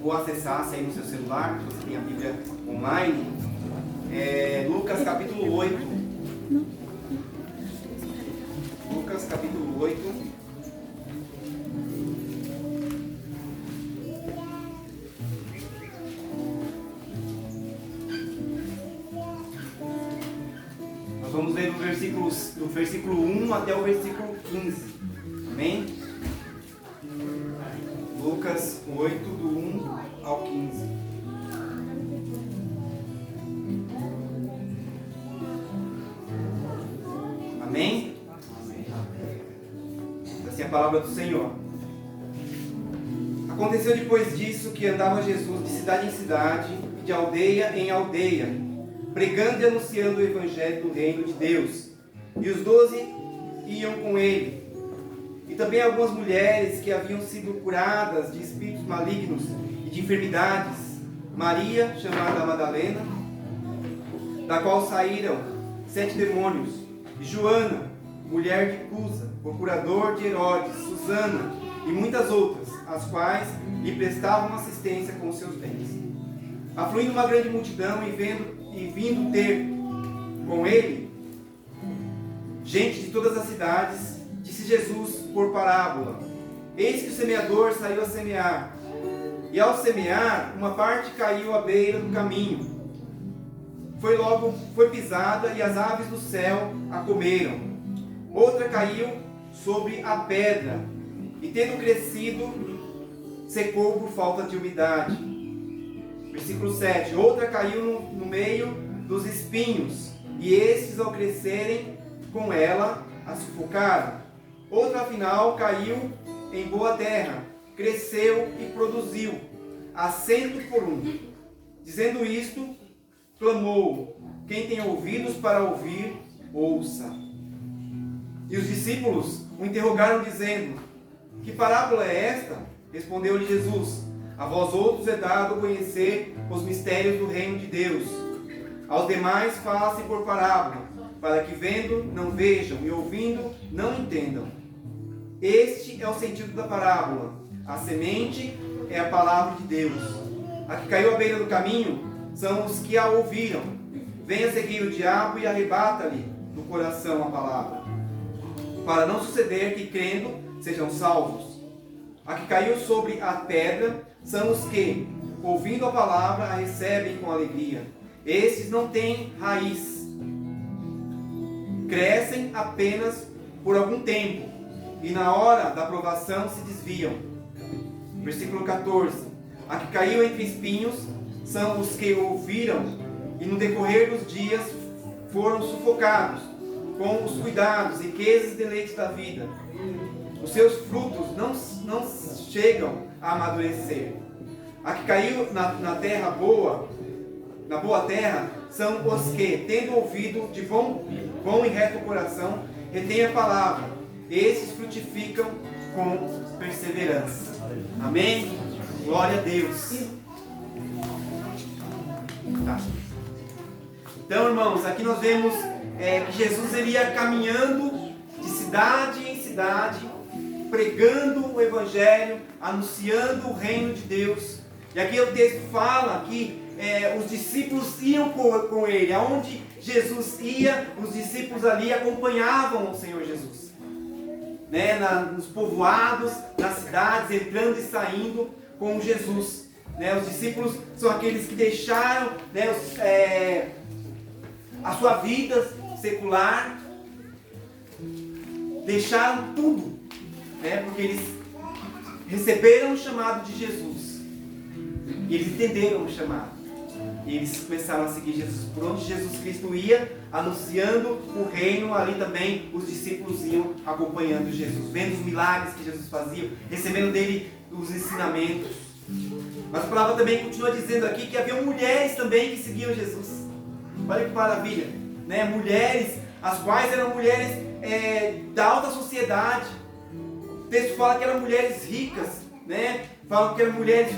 ou acessasse aí no seu celular, se você tem a Bíblia online, Lucas capítulo 8. Lucas capítulo 8. Nós vamos ver do versículo 1 até o versículo 15. Amém? Lucas 8, do 1 ao 15. Amém? Assim é a palavra do Senhor. Aconteceu depois disso que andava Jesus de cidade em cidade e de aldeia em aldeia, pregando e anunciando o evangelho do reino de Deus. E os 12 iam com ele. E também algumas mulheres que haviam sido curadas de espíritos malignos e de enfermidades. Maria, chamada Madalena, da qual saíram 7 demônios. E Joana, mulher de Cusa, procurador de Herodes, Susana e muitas outras, as quais lhe prestavam assistência com os seus bens. Afluindo uma grande multidão e vindo ter com ele gente de todas as cidades, disse Jesus por parábola: eis que o semeador saiu a semear, e ao semear, uma parte caiu à beira do caminho, foi pisada, e as aves do céu a comeram. Outra caiu sobre a pedra, e tendo crescido, secou por falta de umidade. Versículo 7. Outra caiu no meio dos espinhos, e estes, ao crescerem com ela, a sufocaram. Outra, afinal, caiu em boa terra, cresceu e produziu, a 100 por 1. Dizendo isto, clamou: quem tem ouvidos para ouvir, ouça. E os discípulos o interrogaram, dizendo: que parábola é esta? Respondeu-lhe Jesus: a vós outros é dado conhecer os mistérios do reino de Deus. Aos demais fala-se por parábola, para que vendo não vejam e ouvindo não entendam. Este é o sentido da parábola. A semente é a palavra de Deus. A que caiu à beira do caminho são os que a ouviram. Vem a seguir o diabo e arrebata-lhe do coração a palavra, para não suceder que, crendo, sejam salvos. A que caiu sobre a pedra são os que, ouvindo a palavra, a recebem com alegria. Estes não têm raiz, crescem apenas por algum tempo, e na hora da provação se desviam. Versículo 14. A que caiu entre espinhos são os que ouviram, e no decorrer dos dias foram sufocados com os cuidados, riquezas e deleites da vida. Os seus frutos não chegam a amadurecer. A que caiu na terra boa, na boa terra, são os que, tendo ouvido de bom e reto coração, retêm a palavra. Esses frutificam com perseverança. Amém? Glória a Deus. Tá. Então, irmãos, aqui nós vemos que Jesus iria caminhando de cidade em cidade, pregando o Evangelho, anunciando o reino de Deus. E aqui o texto fala que os discípulos iam com ele. Aonde Jesus ia, os discípulos ali acompanhavam o Senhor Jesus. Nos povoados, nas cidades, entrando e saindo com Jesus. Os discípulos são aqueles que deixaram a sua vida secular, deixaram tudo, porque eles receberam o chamado de Jesus, e eles entenderam o chamado, e eles começaram a seguir Jesus. Por onde Jesus Cristo ia, anunciando o reino, ali também os discípulos iam acompanhando Jesus, vendo os milagres que Jesus fazia, recebendo dele os ensinamentos. Mas a palavra também continua dizendo aqui que havia mulheres também que seguiam Jesus. Olha que maravilha, mulheres, as quais eram mulheres da alta sociedade. O texto fala que eram mulheres ricas, fala que eram mulheres,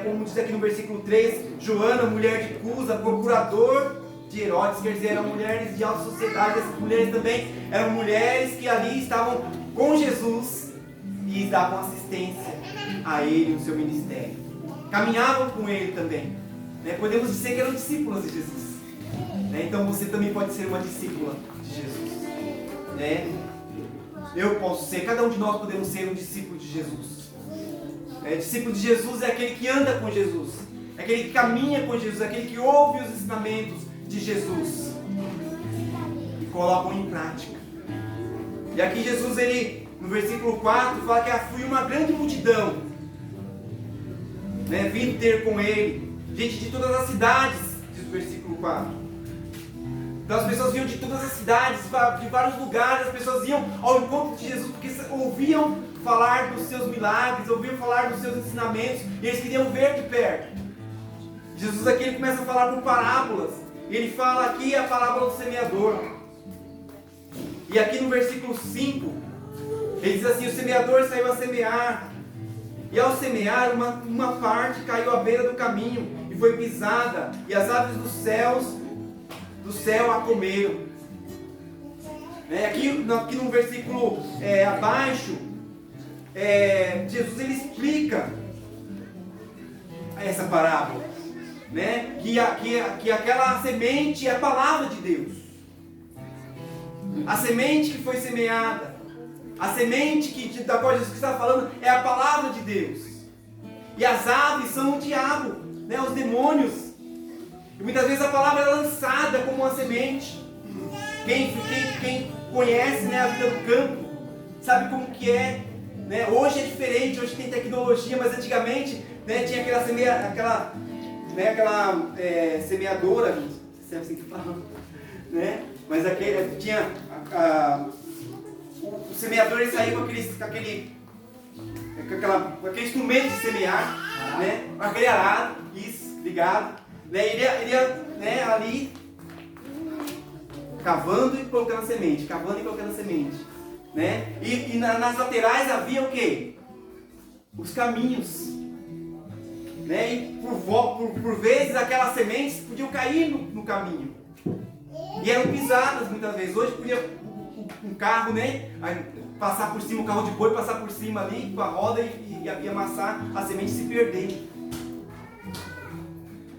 como diz aqui no versículo 3, Joana, mulher de Cusa, procurador de Herodes, quer dizer, eram mulheres de alta sociedade. Essas mulheres também eram mulheres que ali estavam com Jesus e davam assistência a ele no seu ministério. Caminhavam com ele também. Né? Podemos dizer que eram discípulos de Jesus. Né? Então você também pode ser uma discípula de Jesus. Né? Eu posso ser, cada um de nós podemos ser um discípulo de Jesus. Discípulo de Jesus é aquele que anda com Jesus, é aquele que caminha com Jesus, é aquele que ouve os ensinamentos de Jesus e coloca em prática. E aqui Jesus, ele, no versículo 4, fala que fui uma grande multidão, né, vindo ter com ele, gente de todas as cidades, diz o versículo 4. Então as pessoas vinham de todas as cidades, de vários lugares, as pessoas iam ao encontro de Jesus porque ouviam falar dos seus milagres, ouviam falar dos seus ensinamentos e eles queriam ver de perto. Jesus aqui ele começa a falar por parábolas. Ele fala aqui a parábola do semeador. E aqui no versículo 5, ele diz assim: o semeador saiu a semear. E ao semear, uma parte caiu à beira do caminho e foi pisada, e as aves do céu a comeram. Aqui no versículo abaixo, Jesus ele explica essa parábola, né? Que aquela semente é a palavra de Deus. A semente que foi semeada, a semente da qual Jesus está falando é a palavra de Deus. E as aves são o diabo, né? Os demônios. E muitas vezes a palavra é lançada como uma semente. Quem conhece, né, a vida do campo sabe como que é. Né? Hoje é diferente, hoje tem tecnologia, mas antigamente, né, tinha aquela semeadora, não sei se é assim que fala, né? Mas tinha o semeador, ele saía com aquele instrumento de semear, né? Com aquele arado, isso, ligado. Né? Ele ia, né, ali cavando e colocando a semente, cavando e colocando a semente. Né? E nas laterais havia o quê? Os caminhos. Né? E por vezes aquelas sementes podiam cair no caminho. E eram pisadas muitas vezes. Hoje podia um carro, né, passar por cima, um carro de boi passar por cima ali com a roda e amassar a semente e se perder.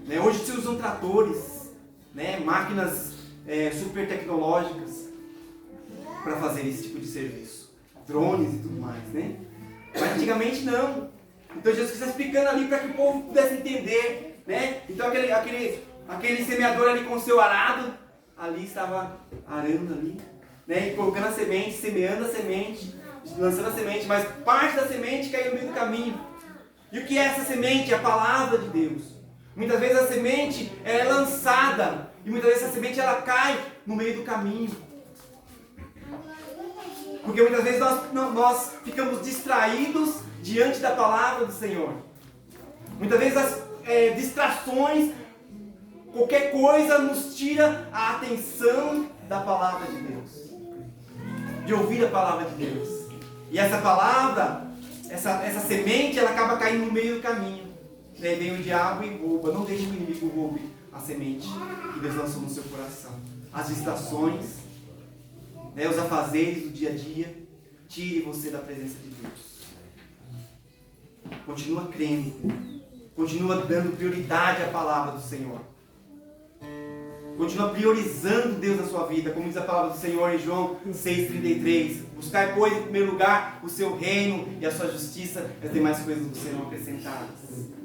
Né? Hoje se usam tratores, né, máquinas super tecnológicas para fazer esse tipo de serviço. Drones e tudo mais, né? Mas antigamente não. Então Jesus está explicando ali para que o povo pudesse entender, né? Então aquele semeador ali com o seu arado, ali estava arando ali, né? E colocando a semente, semeando a semente, lançando a semente, mas parte da semente caiu no meio do caminho. E o que é essa semente? É a palavra de Deus. Muitas vezes a semente é lançada e muitas vezes a semente ela cai no meio do caminho. Porque muitas vezes nós ficamos distraídos diante da palavra do Senhor. Muitas vezes as distrações, qualquer coisa nos tira a atenção da palavra de Deus. De ouvir a palavra de Deus. E essa palavra, essa semente, ela acaba caindo no meio do caminho. Daí vem o diabo e rouba. Não deixe que o inimigo roube a semente que Deus lançou no seu coração. As distrações, né, os afazeres do dia a dia, tire você da presença de Deus. Continua crendo, continua dando prioridade à palavra do Senhor. Continua priorizando Deus na sua vida, como diz a palavra do Senhor em João 6,33. Buscai, pois, em primeiro lugar o seu reino e a sua justiça, e as demais coisas serão acrescentadas.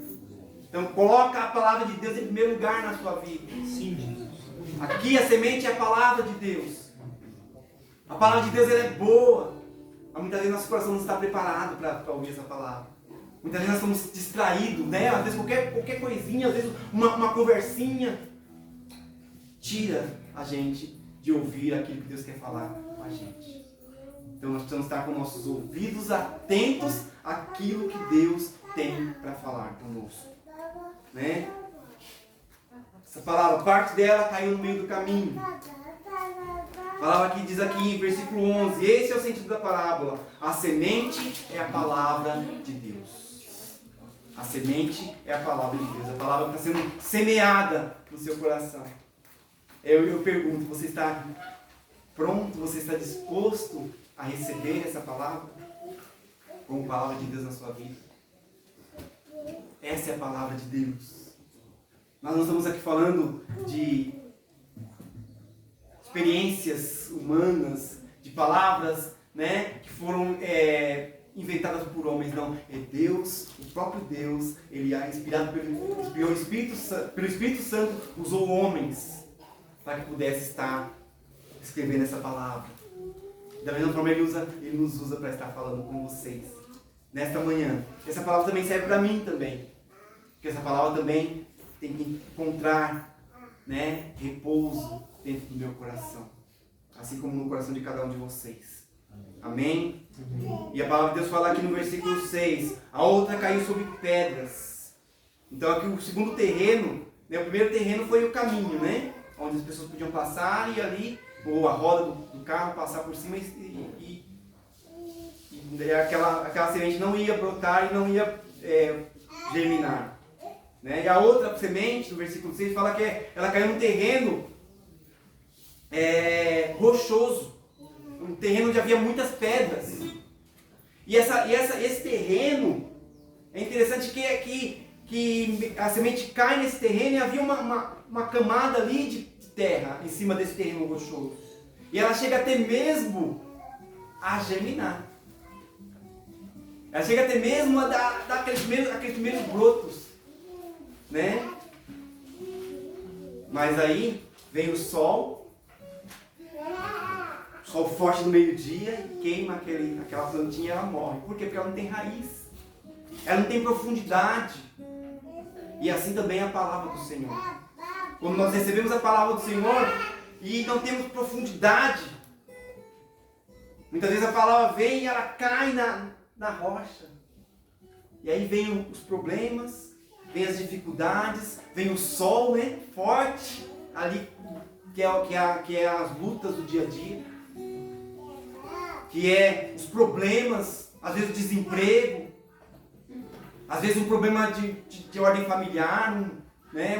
Então coloca a palavra de Deus em primeiro lugar na sua vida. Sim, Jesus. Aqui a semente é a palavra de Deus. A palavra de Deus ela é boa. Mas muitas vezes nosso coração não está preparado para ouvir essa palavra. Muitas vezes nós estamos distraídos, né? Às vezes qualquer coisinha, às vezes uma conversinha tira a gente de ouvir aquilo que Deus quer falar com a gente. Então nós precisamos estar com nossos ouvidos atentos àquilo que Deus tem para falar conosco. Né? Essa palavra, parte dela caiu no meio do caminho. A palavra que diz aqui em versículo 11, esse é o sentido da parábola. A semente é a palavra de Deus. A semente é a palavra de Deus. A palavra está sendo semeada no seu coração. Eu pergunto, você está pronto? Você está disposto a receber essa palavra? Como palavra de Deus na sua vida? Essa é a palavra de Deus. Nós não estamos aqui falando de experiências humanas, de palavras, né, que foram inventadas por homens, não. É Deus, o próprio Deus, ele é inspirado pelo Espírito Santo, usou homens para que pudesse estar escrevendo essa palavra. Da mesma forma ele nos usa para estar falando com vocês nesta manhã. Essa palavra também serve para mim também, porque essa palavra também tem que encontrar, né, repouso dentro do meu coração, assim como no coração de cada um de vocês. Amém? E a palavra de Deus fala aqui no versículo 6, a outra caiu sobre pedras. Então aqui o segundo terreno, né, o primeiro terreno foi o caminho, né, onde as pessoas podiam passar e ali, ou a roda do carro passar por cima e aquela semente não ia brotar e não ia germinar. Né? E a outra semente, no versículo 6, fala que ela caiu num terreno rochoso, um terreno onde havia muitas pedras. E esse terreno, é interessante que a semente cai nesse terreno e havia uma camada ali de terra em cima desse terreno rochoso. E ela chega até mesmo a germinar. Ela chega até mesmo a dar aqueles primeiros brotos, né? Mas aí vem o sol forte no meio-dia e queima aquela plantinha e ela morre. Por quê? Porque ela não tem raiz. Ela não tem profundidade. E assim também é a palavra do Senhor. Quando nós recebemos a palavra do Senhor e não temos profundidade, muitas vezes a palavra vem e ela cai na rocha. E aí vem os problemas, vem as dificuldades, vem o sol, né, forte ali, que é as lutas do dia a dia, que é os problemas, às vezes o desemprego, às vezes um problema de ordem familiar, né,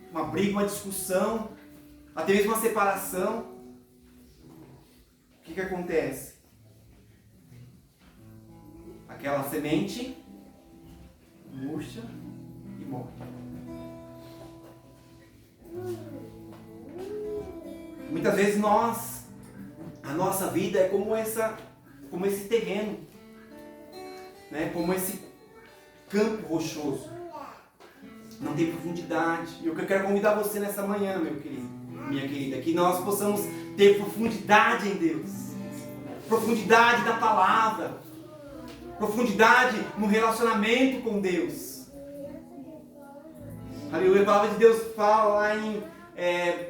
uma briga, uma discussão, até mesmo uma separação. O que acontece? Aquela semente murcha e morre. Muitas vezes a nossa vida é como esse terreno, né? Como esse campo rochoso. Não tem profundidade. E eu quero convidar você nessa manhã, meu querido, minha querida, que nós possamos ter profundidade em Deus, profundidade da palavra, profundidade no relacionamento com Deus. Aleluia. A palavra de Deus fala lá em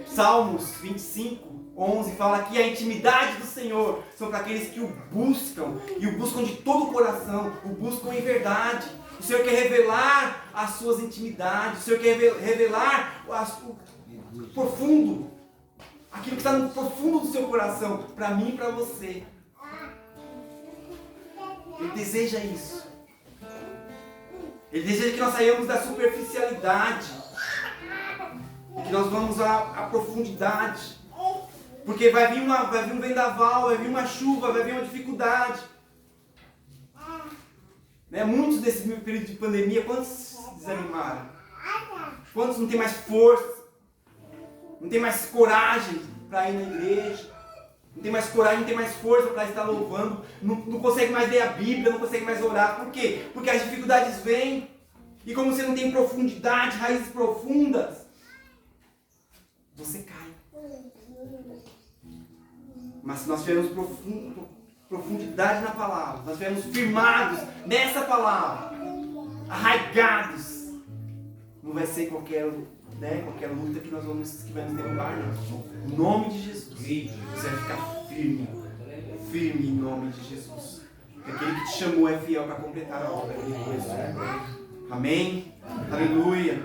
Salmos 25, 11, fala que a intimidade do Senhor são para aqueles que o buscam, e o buscam de todo o coração, o buscam em verdade. O Senhor quer revelar as suas intimidades, o Senhor quer revelar o profundo, aquilo que está no profundo do seu coração, para mim e para você. Ele deseja isso. Ele deseja que nós saiamos da superficialidade, que nós vamos à profundidade. Porque vai vir um vendaval, vai vir uma chuva, vai vir uma dificuldade. Né? Muitos desse período de pandemia, quantos se desanimaram? Quantos não tem mais força? Não tem mais coragem para ir na igreja? Não tem mais coragem, não tem mais força para estar louvando? Não consegue mais ler a Bíblia, não consegue mais orar. Por quê? Porque as dificuldades vêm. E como você não tem profundidade, raízes profundas, você cai. Mas se nós tivermos profundidade na palavra, nós estivermos firmados nessa palavra, arraigados, não vai ser qualquer luta que vai nos derrubar, não. Em nome de Jesus, você vai ficar firme em nome de Jesus. Aquele que te chamou é fiel para completar a obra que ele começou. Amém? Aleluia.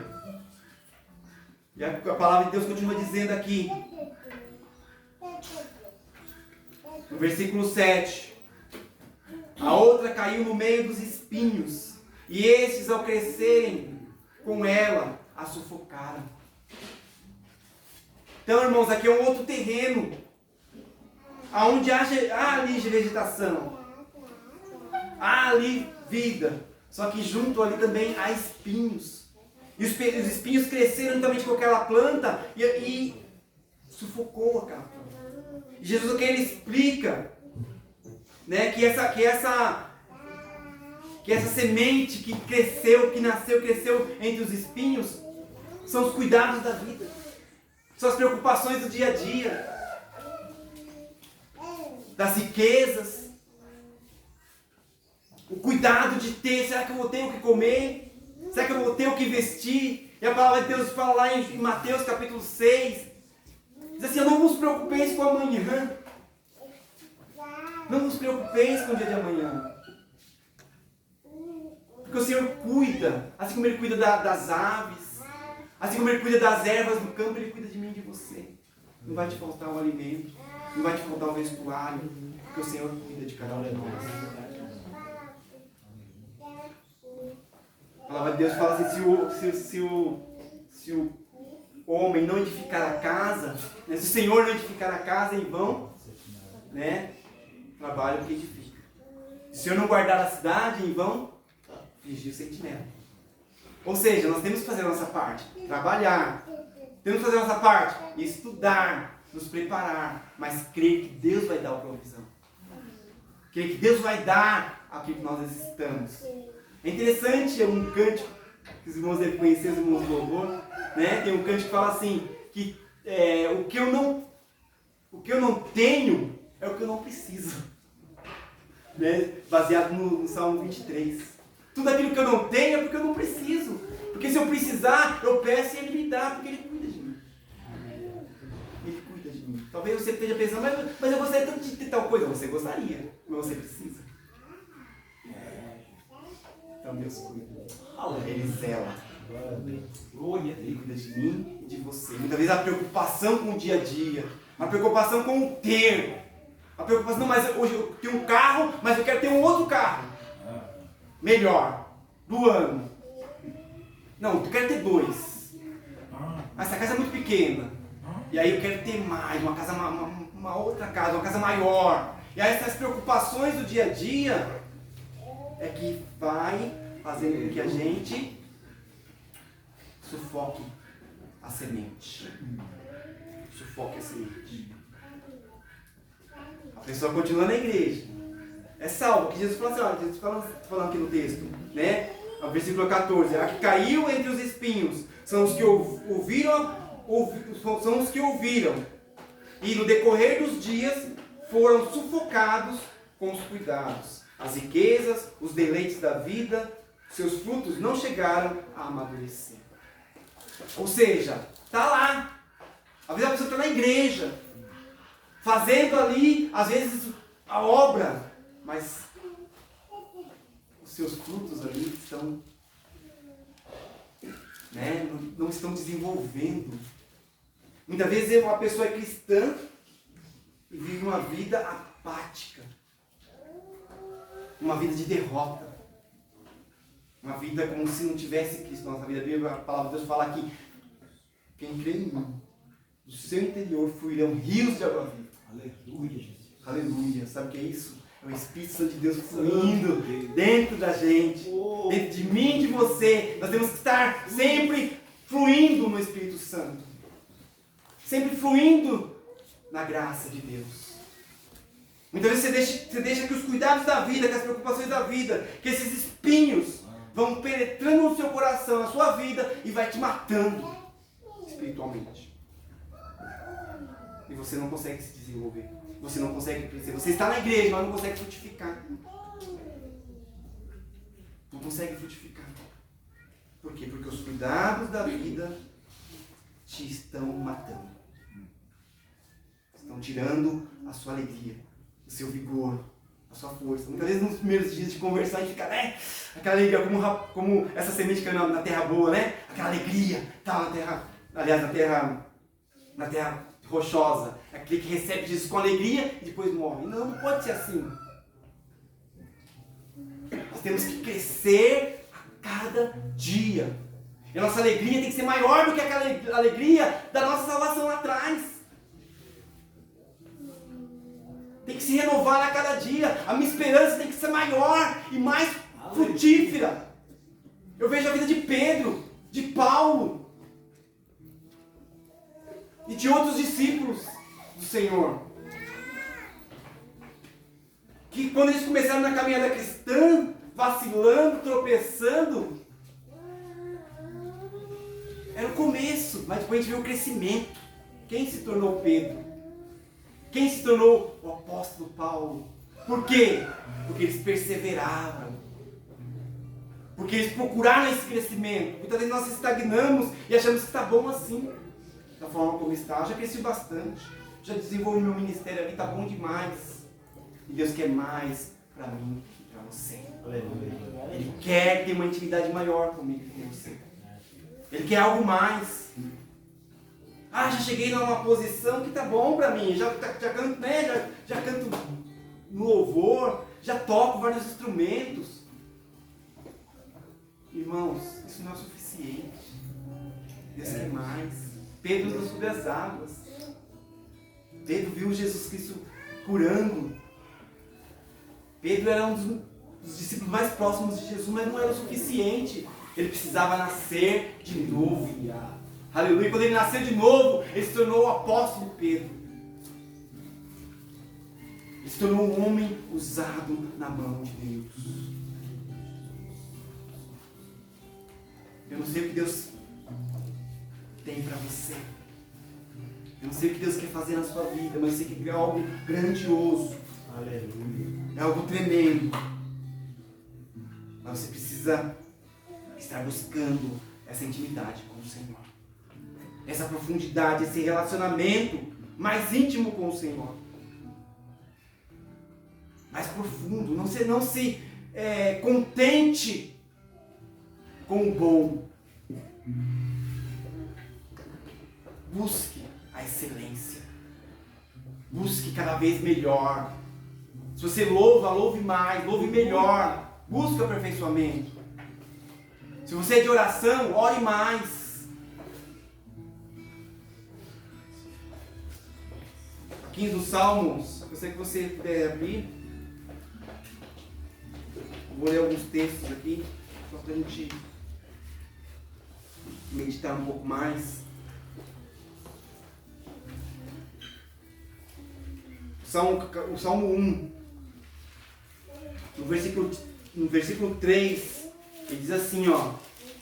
E a palavra de Deus continua dizendo aqui, no versículo 7, a outra caiu no meio dos espinhos, e estes, ao crescerem com ela, a sufocaram. Então, irmãos, aqui é um outro terreno, onde há ali vegetação, há ali vida, Só que junto ali também há espinhos. E os espinhos cresceram juntamente com aquela planta e sufocou aquela planta. E Jesus, o que ele explica, né, que essa semente que cresceu, que nasceu, cresceu entre os espinhos, são os cuidados da vida. São as preocupações do dia a dia, das riquezas, o cuidado de ter, será que eu vou ter o que comer? Será que eu vou ter o que vestir? E a palavra de Deus fala lá em Mateus capítulo 6, diz assim, não vos preocupeis com amanhã, não vos preocupeis com o dia de amanhã, porque o Senhor cuida, assim como Ele cuida das aves, assim como Ele cuida das ervas do campo, Ele cuida de mim e de você. Não vai te faltar o alimento, não vai te faltar o vestuário, porque o Senhor cuida de cada um de nós. A palavra de Deus fala assim, se o homem não edificar a casa, né, se o Senhor não edificar a casa, em vão, né, trabalha o que edifica. Se o Senhor não guardar a cidade, em vão, vigia o sentinela. Ou seja, nós temos que fazer a nossa parte, trabalhar, temos que fazer a nossa parte, estudar, nos preparar, mas crer que Deus vai dar a provisão. Crer que Deus vai dar aquilo que nós necessitamos. É interessante, é um cântico que os irmãos devem conhecer, os irmãos do louvor, né? Tem um cântico que fala assim, que o que eu não tenho é o que eu não preciso. Né? Baseado no Salmo 23. Tudo aquilo que eu não tenho é porque eu não preciso. Porque se eu precisar, eu peço e Ele me dá, porque Ele cuida de mim. Ele cuida de mim. Talvez você esteja pensando, mas eu gostaria tanto de ter tal coisa. Você gostaria, mas você precisa. Então Deus cuida. Ele zela. Ele cuida de mim e de você. Muitas vezes a preocupação com o dia a dia, a preocupação com o ter, a preocupação, não, mas hoje eu tenho um carro, mas eu quero ter um outro carro. Melhor, do ano. Não, eu quero ter 2. Mas essa casa é muito pequena. E aí eu quero ter mais, uma casa, uma outra casa, uma casa maior. E aí essas preocupações do dia a dia é que vai fazendo com que a gente sufoque a semente. Sufoque a semente. A pessoa continua na igreja. É salvo, que Jesus fala assim, olha, Jesus falando aqui no texto, né? O versículo 14, a que caiu entre os espinhos são os que ouviram, e no decorrer dos dias foram sufocados com os cuidados. As riquezas, os deleites da vida, seus frutos não chegaram a amadurecer. Ou seja, está lá. Às vezes a pessoa está na igreja, fazendo ali, às vezes, a obra, mas os seus frutos ali estão, né, não estão desenvolvendo. Muitas vezes uma pessoa é cristã e vive uma vida apática. Uma vida de derrota. Uma vida como se não tivesse Cristo na nossa vida. A palavra de Deus fala que quem crê em mim, do seu interior fluirão rios de água viva. Aleluia, Jesus. Aleluia. Sabe o que é isso? É o Espírito Santo de Deus fluindo dentro da gente, dentro de mim e de você. Nós temos que estar sempre fluindo no Espírito Santo. Sempre fluindo na graça de Deus. Muitas vezes você deixa que os cuidados da vida, que as preocupações da vida, que esses espinhos vão penetrando no seu coração, na sua vida e vai te matando espiritualmente. E você não consegue se desenvolver. Você não consegue crescer. Você está na igreja, mas não consegue frutificar. Não consegue frutificar. Por quê? Porque os cuidados da vida te estão matando. Estão tirando a sua alegria, o seu vigor, a sua força. Muitas vezes nos primeiros dias de conversão a gente fica, né? Aquela alegria, como essa semente caiu na terra boa, né? Aquela alegria, tá, na terra, aliás, na terra rochosa. Aquele que recebe Jesus com alegria e depois morre. Não pode ser assim. Nós temos que crescer a cada dia. E a nossa alegria tem que ser maior do que aquela alegria da nossa salvação lá atrás. Tem que se renovar a cada dia. A minha esperança tem que ser maior e mais frutífera. Eu vejo a vida de Pedro, de Paulo e de outros discípulos do Senhor, que quando eles começaram na caminhada cristã, vacilando, tropeçando, era o começo, mas depois a gente vê o crescimento. Quem se tornou Pedro? Quem se tornou o apóstolo Paulo? Por quê? Porque eles perseveravam. Porque eles procuraram esse crescimento. Muitas vezes nós estagnamos e achamos que está bom assim. Da forma como está. Eu já cresci bastante. Já desenvolvi meu ministério ali, está bom demais. E Deus quer mais para mim e para você. Ele quer ter uma intimidade maior comigo e com você. Ele quer algo mais. Ah, já cheguei numa posição que está bom para mim. Já canto, né? Já canto no louvor. Já toco vários instrumentos. Irmãos, isso não é suficiente. Deus quer mais. Pedro andou sobre as águas. Pedro viu Jesus Cristo curando. Pedro era um dos discípulos mais próximos de Jesus, mas não era o suficiente. Ele precisava nascer de novo. Aleluia. Quando ele nasceu de novo, ele se tornou o apóstolo Pedro. Ele se tornou um homem usado na mão de Deus. Eu não sei o que Deus tem para você. Eu não sei o que Deus quer fazer na sua vida, mas eu sei que é algo grandioso. Aleluia. É algo tremendo. Mas você precisa estar buscando essa intimidade com o Senhor. Essa profundidade, esse relacionamento mais íntimo com o Senhor. Mais profundo. Não se contente com o bom. Busque a excelência. Busque cada vez melhor. Se você louva, louve mais, louve melhor. Busque o aperfeiçoamento. Se você é de oração, ore mais. Aqui dos Salmos, eu sei que você puder abrir. Vou ler alguns textos aqui, só para a gente meditar um pouco mais. O Salmo 1, no versículo 3, ele diz assim, ó: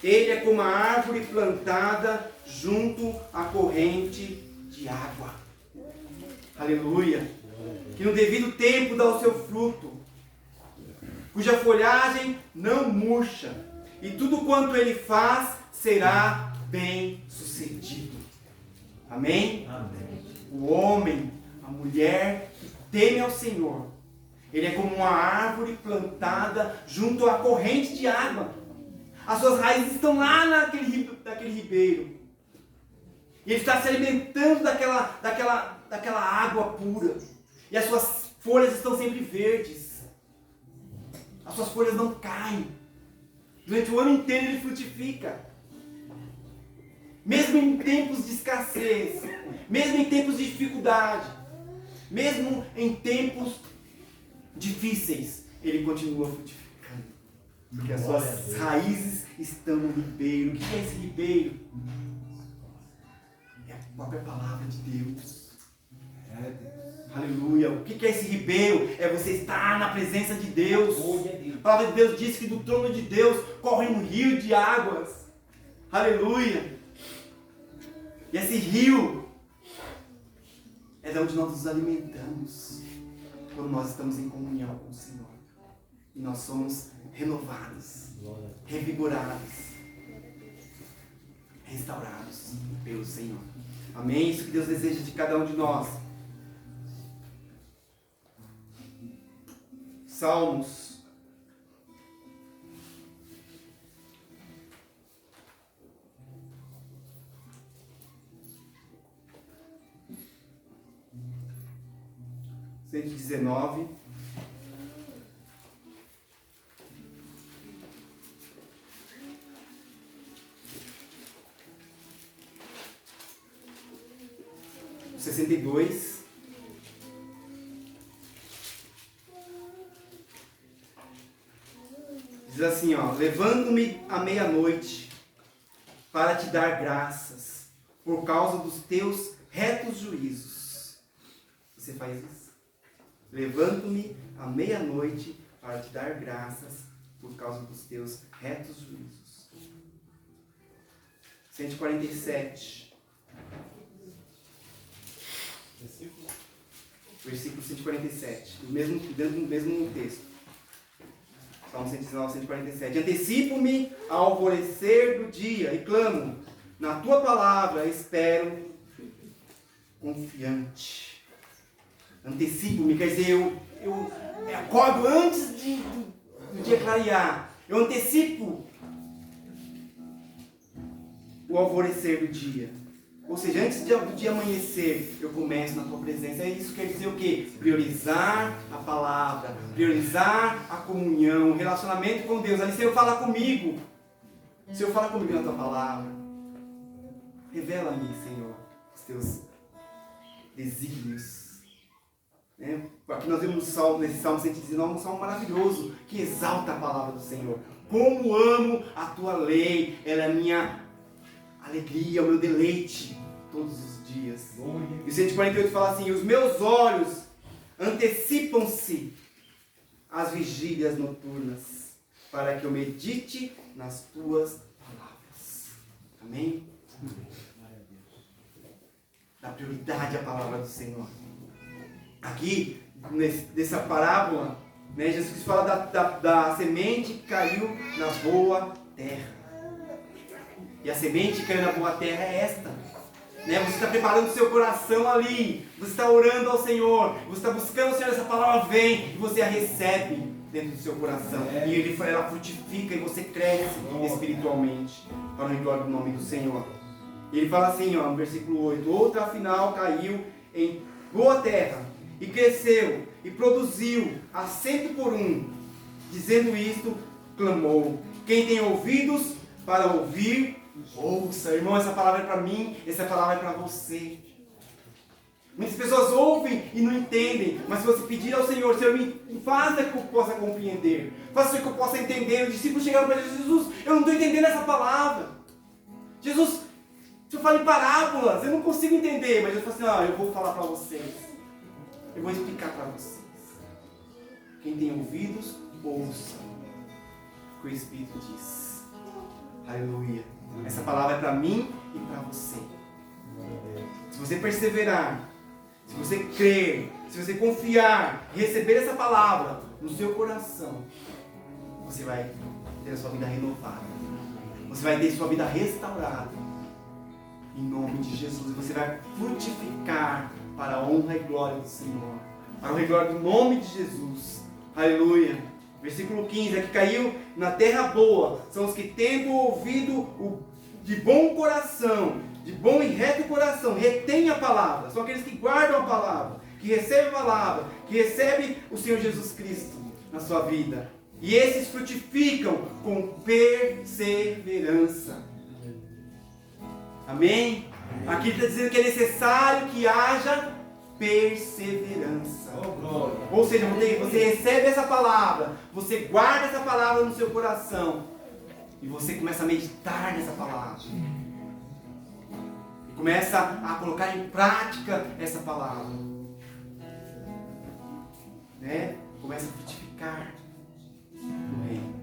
Ele é como a árvore plantada junto à corrente de água. Aleluia! Que no devido tempo dá o seu fruto, cuja folhagem não murcha, e tudo quanto ele faz será bem sucedido. Amém? Amém. O homem, a mulher que teme ao Senhor, ele é como uma árvore plantada junto à corrente de água. As suas raízes estão lá naquele ribeiro. E ele está se alimentando daquela água pura. E as suas folhas estão sempre verdes. As suas folhas não caem. Durante o ano inteiro ele frutifica. Mesmo em tempos de escassez, mesmo em tempos de dificuldade, mesmo em tempos difíceis, ele continua frutificando. Porque as suas raízes estão no ribeiro. O que é esse ribeiro? É a própria palavra de Deus. Aleluia. O que é esse ribeiro? É você estar na presença de Deus. A palavra de Deus diz que do trono de Deus corre um rio de águas. Aleluia. E esse rio é de onde nós nos alimentamos quando nós estamos em comunhão com o Senhor. E nós somos renovados, revigorados, restaurados pelo Senhor. Amém? Isso que Deus deseja de cada um de nós. Salmos 119. O 62. Diz Diz assim, ó: levando-me à meia-noite para te dar graças por causa dos teus retos juízos. Você faz isso? Levanto-me à meia-noite para te dar graças por causa dos teus retos juízos. 147. Versículo 147. Dentro do mesmo texto. Salmo 119, 147. Antecipo-me ao alvorecer do dia e clamo. Na tua palavra espero confiante. Antecipo-me, quer dizer, eu acordo antes do dia clarear. Eu antecipo o alvorecer do dia. Ou seja, antes do dia amanhecer, eu começo na tua presença. Isso quer dizer o quê? Priorizar a palavra, priorizar a comunhão, o relacionamento com Deus. Ali, Senhor, fala comigo. Senhor, fala comigo na tua palavra. Revela-me, Senhor, os teus desígnios. Aqui nós vemos nesse Salmo 119, um salmo maravilhoso, que exalta a palavra do Senhor. Como amo a tua lei, ela é a minha alegria, o meu deleite, todos os dias. E o 148 fala assim: os meus olhos antecipam-se às vigílias noturnas, para que eu medite nas tuas palavras. Amém? Dá prioridade à palavra do Senhor. Aqui, nessa parábola, Jesus Cristo fala da semente que caiu na boa terra. E a semente que caiu na boa terra é esta. Você está preparando o seu coração ali. Você está orando ao Senhor. Você está buscando o Senhor. Essa palavra vem e você a recebe dentro do seu coração. E ela frutifica e você cresce espiritualmente. Para o glória do nome do Senhor. E ele fala assim, no versículo 8. Outra afinal caiu em boa terra. E cresceu e produziu a 100 por 1. Dizendo isto, clamou: quem tem ouvidos para ouvir, ouça. Irmão, essa palavra é para mim, essa palavra é para você. Muitas pessoas ouvem e não entendem, mas se você pedir ao Senhor, Senhor, me faça que eu possa compreender, faça que eu possa entender. Os discípulos chegaram para Jesus: eu não estou entendendo essa palavra. Jesus, o Senhor fala em parábolas, eu não consigo entender. Mas Jesus fala assim: eu vou falar para vocês, eu vou explicar para vocês. Quem tem ouvidos, ouça o que o Espírito diz. Aleluia. Essa palavra é para mim e para você. Se você perseverar, se você crer, se você confiar, receber essa palavra no seu coração, você vai ter a sua vida renovada. Você vai ter a sua vida restaurada. Em nome de Jesus. Você vai frutificar para a honra e glória do Senhor. Para a honra e glória do nome de Jesus. Aleluia. Versículo 15, é que caiu na terra boa, são os que tendo ouvido de bom coração, de bom e reto coração, retém a palavra, são aqueles que guardam a palavra, que recebem a palavra, que recebem o Senhor Jesus Cristo na sua vida. E esses frutificam com perseverança. Amém? Aqui está dizendo que é necessário que haja perseverança. Ou seja, você recebe essa palavra, você guarda essa palavra no seu coração e você começa a meditar nessa palavra e começa a colocar em prática essa palavra, começa a frutificar no reino.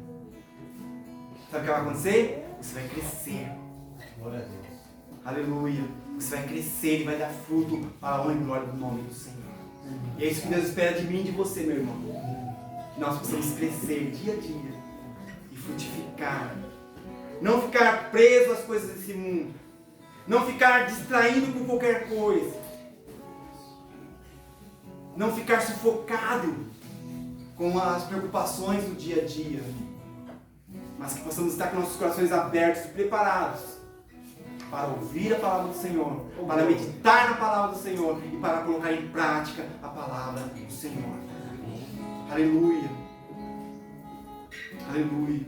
Sabe o que vai acontecer? Você vai crescer. Glória a Deus. Aleluia. Você vai crescer e vai dar fruto para a honra e glória do nome do Senhor. E é isso que Deus espera de mim e de você, meu irmão. Que nós possamos crescer dia a dia e frutificar. Não ficar preso às coisas desse mundo. Não ficar distraído com qualquer coisa. Não ficar sufocado com as preocupações do dia a dia. Mas que possamos estar com nossos corações abertos e preparados para ouvir a palavra do Senhor, para meditar na palavra do Senhor e para colocar em prática a palavra do Senhor. Aleluia. Aleluia.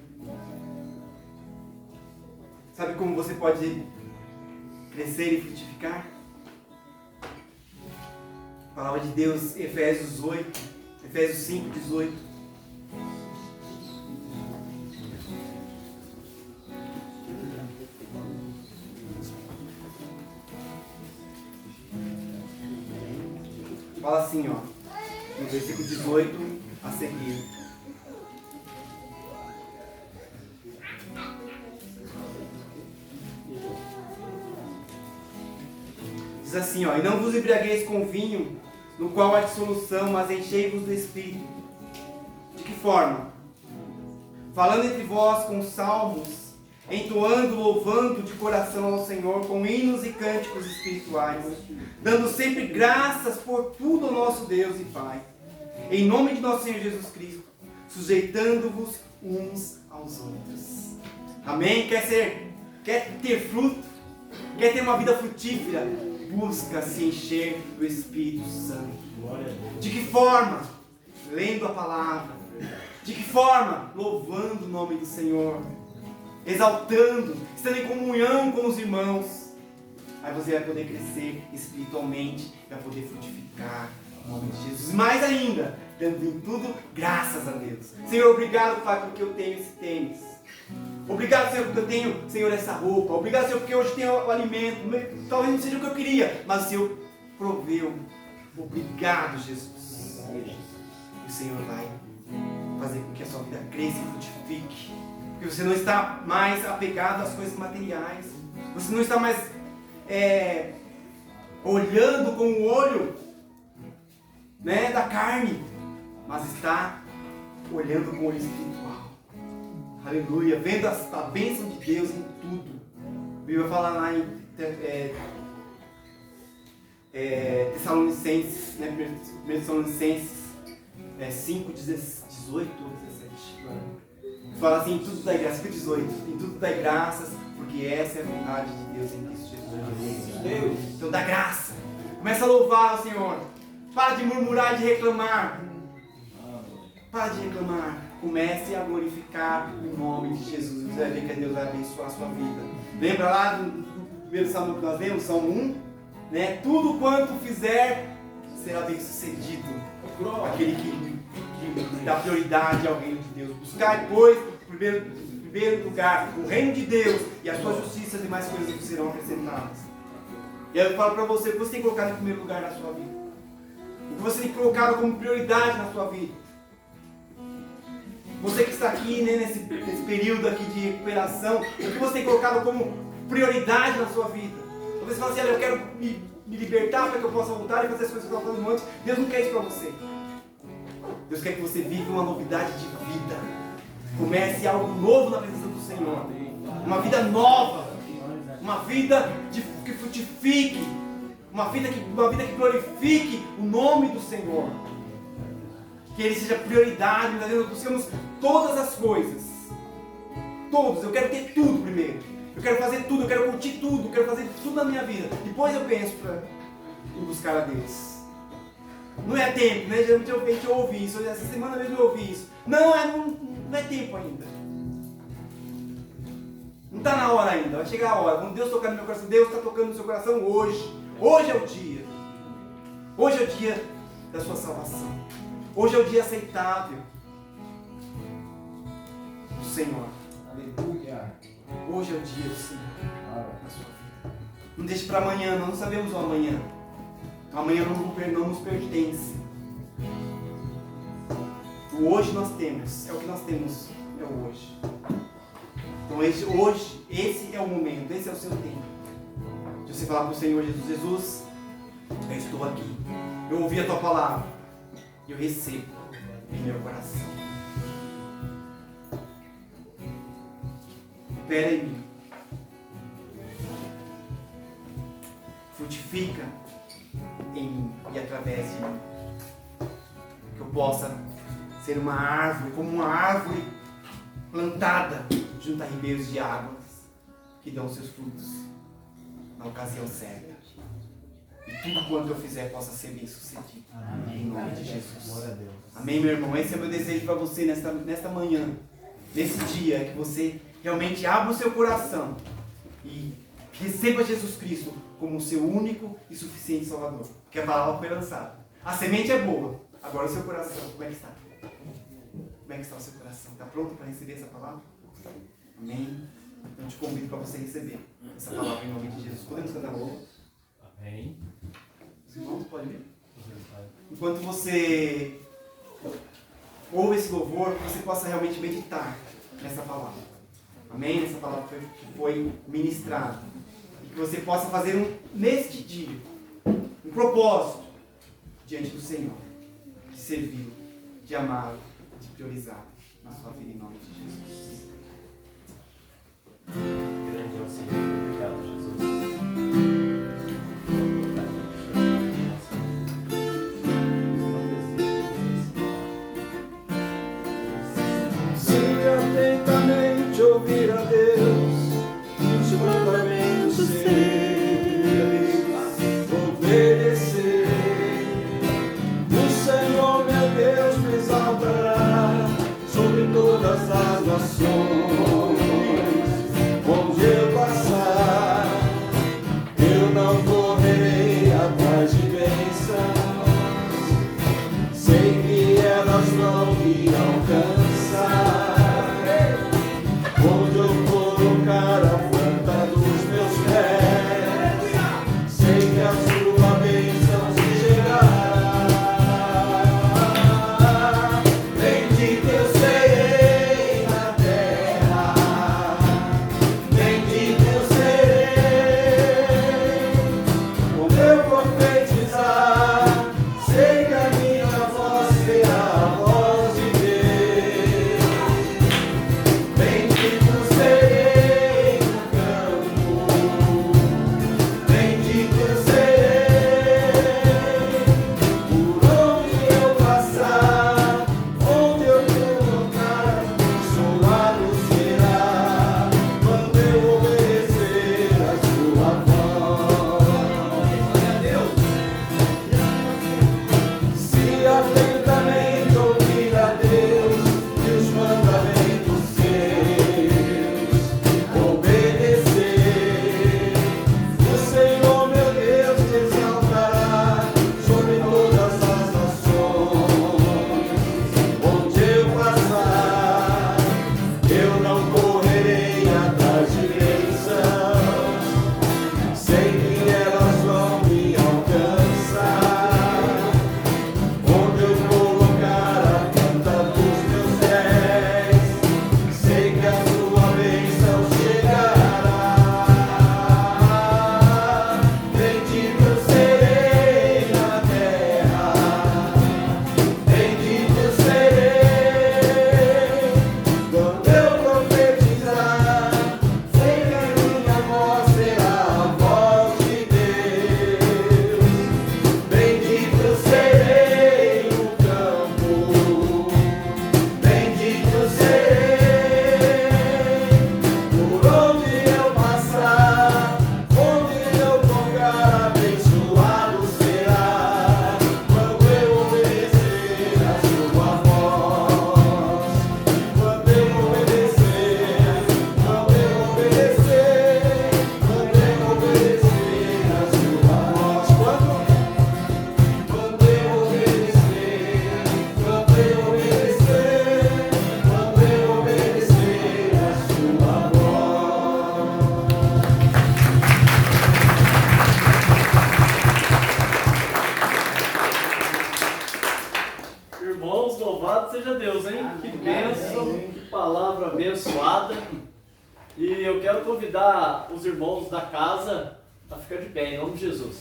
Sabe como você pode crescer e frutificar? A palavra de Deus, Efésios 5, 18. Fala assim, ó, no versículo 18 a seguir. Diz assim, ó, e não vos embriagueis com vinho, no qual há dissolução, mas enchei-vos do Espírito. De que forma? Falando entre vós com salmos, entoando, louvando de coração ao Senhor, com hinos e cânticos espirituais, dando sempre graças por tudo ao nosso Deus e Pai, em nome de nosso Senhor Jesus Cristo, sujeitando-vos uns aos outros. Amém? Quer ter fruto? Quer ter uma vida frutífera? Busca se encher do Espírito Santo. De que forma? Lendo a palavra. De que forma? Louvando o nome do Senhor. Exaltando, estando em comunhão com os irmãos. Aí você vai poder crescer espiritualmente, vai poder frutificar o nome de Jesus. Mais ainda, dando em tudo graças a Deus. Senhor, obrigado, Pai, porque eu tenho esse tênis. Obrigado, Senhor, porque eu tenho, Senhor, essa roupa. Obrigado, Senhor, porque hoje tenho o alimento. Talvez não seja o que eu queria, mas o Senhor proveu. Obrigado, Jesus. E o Senhor vai fazer com que a sua vida cresça e frutifique. Porque você não está mais apegado às coisas materiais. Você não está mais olhando com o olho, né, da carne, mas está olhando com o olho espiritual. Aleluia, vendo a bênção de Deus em tudo. A Bíblia fala lá em Tessalonicenses, né, 1 Tessalonicenses 5, 18 ou 17. Fala assim, em tudo dai graças, 18, em tudo dai graças, porque essa é a vontade de Deus em Cristo Jesus. Então dá graça. Começa a louvar o Senhor. Para de murmurar e de reclamar. Para de reclamar. Comece a glorificar o nome de Jesus. Você vai ver que Deus vai abençoar a sua vida. Lembra lá do primeiro salmo que nós lemos? Salmo 1? Né? Tudo quanto fizer será bem sucedido. Aquele que dá prioridade ao reino de Deus. Buscar, pois, em primeiro lugar, o reino de Deus e a sua justiça e demais coisas que serão acrescentadas. E aí eu falo para você, o que você tem colocado em primeiro lugar na sua vida? O que você tem colocado como prioridade na sua vida? Você que está aqui, né, nesse período aqui de recuperação, o que você tem colocado como prioridade na sua vida? Talvez você fale assim, olha, eu quero me libertar para que eu possa voltar e fazer as coisas que eu estava fazendo antes. Deus não quer isso para você. Deus quer que você viva uma novidade de vida. Comece algo novo na presença do Senhor. Uma vida nova. Uma vida que frutifique. Uma vida que glorifique o nome do Senhor. Que Ele seja prioridade. Nós buscamos todas as coisas. Todos. Eu quero ter tudo primeiro. Eu quero fazer tudo. Eu quero curtir tudo. Eu quero fazer tudo na minha vida. Depois eu penso em buscar a Deus. Não é tempo, né? Geralmente a gente ouve isso. Essa semana mesmo eu ouvi isso. Não é tempo ainda. Não está na hora ainda. Vai chegar a hora. Quando Deus tocar no meu coração, Deus está tocando no seu coração hoje. Hoje é o dia. Hoje é o dia da sua salvação. Hoje é o dia aceitável do Senhor. Aleluia. Hoje é o dia do Senhor na sua vida. Não deixe para amanhã. Nós não sabemos o amanhã. Amanhã não nos pertence. O hoje nós temos, é o que nós temos, é o hoje. Então esse é o momento, esse é o seu tempo. De você falar para o Senhor Jesus, Jesus, eu estou aqui. Eu ouvi a tua palavra. E eu recebo em meu coração. Opera em mim. Frutifica em mim e através de mim. Que eu possa ser uma árvore, como uma árvore plantada junto a ribeiros de águas que dão seus frutos na ocasião certa. E tudo quanto eu fizer possa ser bem sucedido. Amém. Em nome de Jesus. Glória a Deus. Amém, meu irmão. Esse é o meu desejo para você nesta manhã, nesse dia, que você realmente abra o seu coração e receba Jesus Cristo como o seu único e suficiente Salvador. Porque a palavra foi lançada. A semente é boa. Agora o seu coração, como é que está? Como é que está o seu coração? Está pronto para receber essa palavra? Amém? Então eu te convido para você receber essa palavra em nome de Jesus. Podemos cantar logo? Amém. Os irmãos podem vir? enquanto você ouve esse louvor, que você possa realmente meditar nessa palavra. Amém? Essa palavra que foi ministrada. E que você possa fazer neste dia um propósito diante do Senhor, de servir, de amar, de priorizar na sua vida, em nome de Jesus. Grande é o Senhor, obrigado, Jesus. Se atentamente ouvir a Deus, os mandamentos seus, obedecer, o Senhor meu Deus me exaltará sobre todas as nações. Onde eu passar, eu não correrei atrás de bênçãos, sei que elas vão me alcançar. Onde eu colocar a planta dos meus pés, sei que a sua bênção se chegará. Bendito eu serei na terra, bendito eu serei. Quando eu profetizar, sei que a minha voz será a voz de Deus. Bendito serei no campo, bendito eu serei. Por onde eu passar, onde eu colocar, abençoado será, quando eu obedecer a sua voz. Se atentamente ouvir a Deus e os mandamentos seus, obedecer, o Senhor meu Deus te exaltará sobre todas as nações. Onde eu passar, eu não correrei atrás de bênçãos, sei que elas vão me alcançar. Onde eu colocar a planta dos meus pés, sei que a sua bênção chegará. Bendito eu serei na terra, bendito eu serei. Quando eu profetizar, sei que a minha voz será a voz de Deus. Bendito eu serei no campo, bendito eu serei. Por onde eu passar, onde eu tocar, abençoado será, quando eu obedecer a sua voz. Quando eu obedecer, quando eu obedecer, quando eu obedecer a sua voz. Quando eu obedecer, quando eu obedecer, quando eu obedecer a sua voz. Irmãos, louvado seja Deus, hein? Que bênção, que palavra abençoada. E eu quero convidar os irmãos da casa a ficar de pé, em nome de Jesus.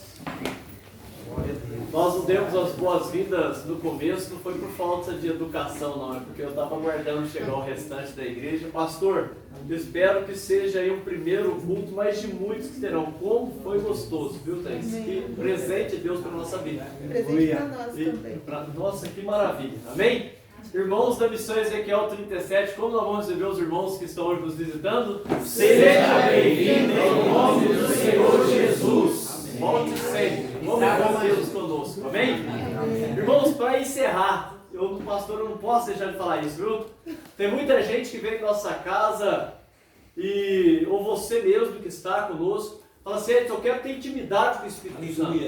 Nós não demos as boas-vindas no começo, não foi por falta de educação, não, é porque eu estava aguardando chegar o restante da igreja. Pastor, eu espero que seja aí um primeiro culto, mas de muitos que terão. Como foi gostoso, viu, Thais? Que presente de Deus para a nossa vida. Presente para nós E também. nossa, que maravilha. Amém? Irmãos da Missão Ezequiel 37, como nós vamos receber os irmãos que estão hoje nos visitando? Seja bem-vindo em nome do Senhor Jesus. Volte sempre. Vamos Deus conosco. Amém? Irmãos, para encerrar, pastor, eu não posso deixar de falar isso, viu? Tem muita gente que vem em nossa casa ou você mesmo que está conosco, fala assim, eu quero ter intimidade com o Espírito Santo.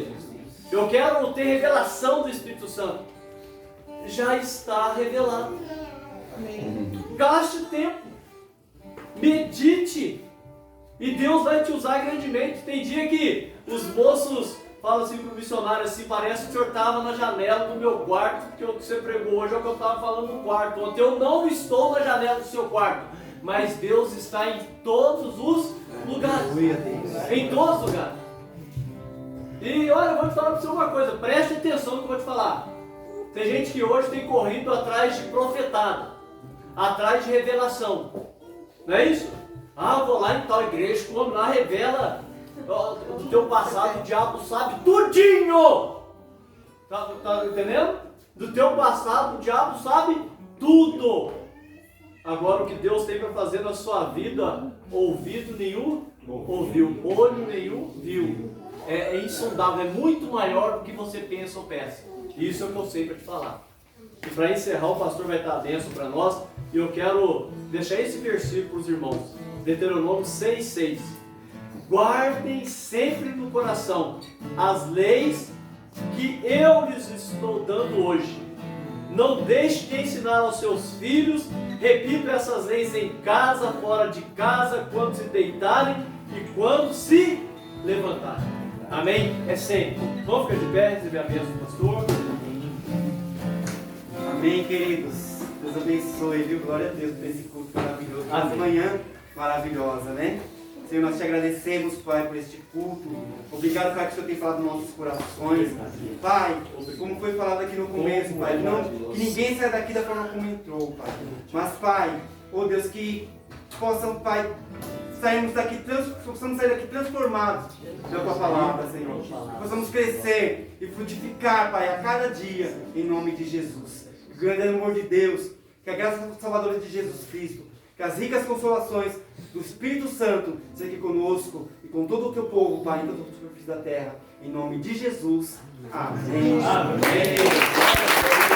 Eu quero ter revelação do Espírito Santo. Já está revelado. Gaste tempo. Medite. E Deus vai te usar grandemente. Tem dia que os moços fala assim pro missionário assim, parece que o senhor estava na janela do meu quarto, porque o que você pregou hoje é o que eu estava falando no quarto. Ontem eu não estou na janela do seu quarto, mas Deus está em todos os lugares. Em todos os lugares. E olha, eu vou te falar para você uma coisa, preste atenção no que eu vou te falar. Tem gente que hoje tem corrido atrás de profetada, atrás de revelação. Não é isso? Ah, vou lá em tal igreja, como lá revela do teu passado, o diabo sabe tudinho. Tá entendendo? Do teu passado, o diabo sabe tudo. Agora o que Deus tem para fazer na sua vida, ouvido nenhum ouviu, olho nenhum viu. É insondável, é muito maior do que você pensa ou peça. Isso é o que eu sei para te falar. E para encerrar, o pastor vai dar a bênção para nós. E eu quero deixar esse versículo para os irmãos. Deuteronômio 6,6. Guardem sempre no coração as leis que eu lhes estou dando hoje. Não deixe de ensinar aos seus filhos. Repita essas leis em casa, fora de casa, quando se deitarem e quando se levantarem. Amém? É sempre. Vamos ficar de pé, receber a bênção do pastor. Amém, queridos. Deus abençoe, viu? Glória a Deus por esse culto maravilhoso. Essa manhã maravilhosa, né? Senhor, nós te agradecemos, Pai, por este culto. Obrigado, Pai, que o Senhor tem falado nos nossos corações. Pai, como foi falado aqui no começo, Pai, que ninguém saia daqui da forma como entrou, Pai. Mas, Pai, oh Deus, que possam, Pai, possamos sair daqui transformados pela Tua palavra, Senhor. Possamos crescer e frutificar, Pai, a cada dia, em nome de Jesus. O grande amor de Deus, que a graça salvadora de Jesus Cristo, que as ricas consolações do Espírito Santo sejam aqui conosco e com todo o Teu povo, Pai, em toda a superfície da terra. Em nome de Jesus. Amém. Amém.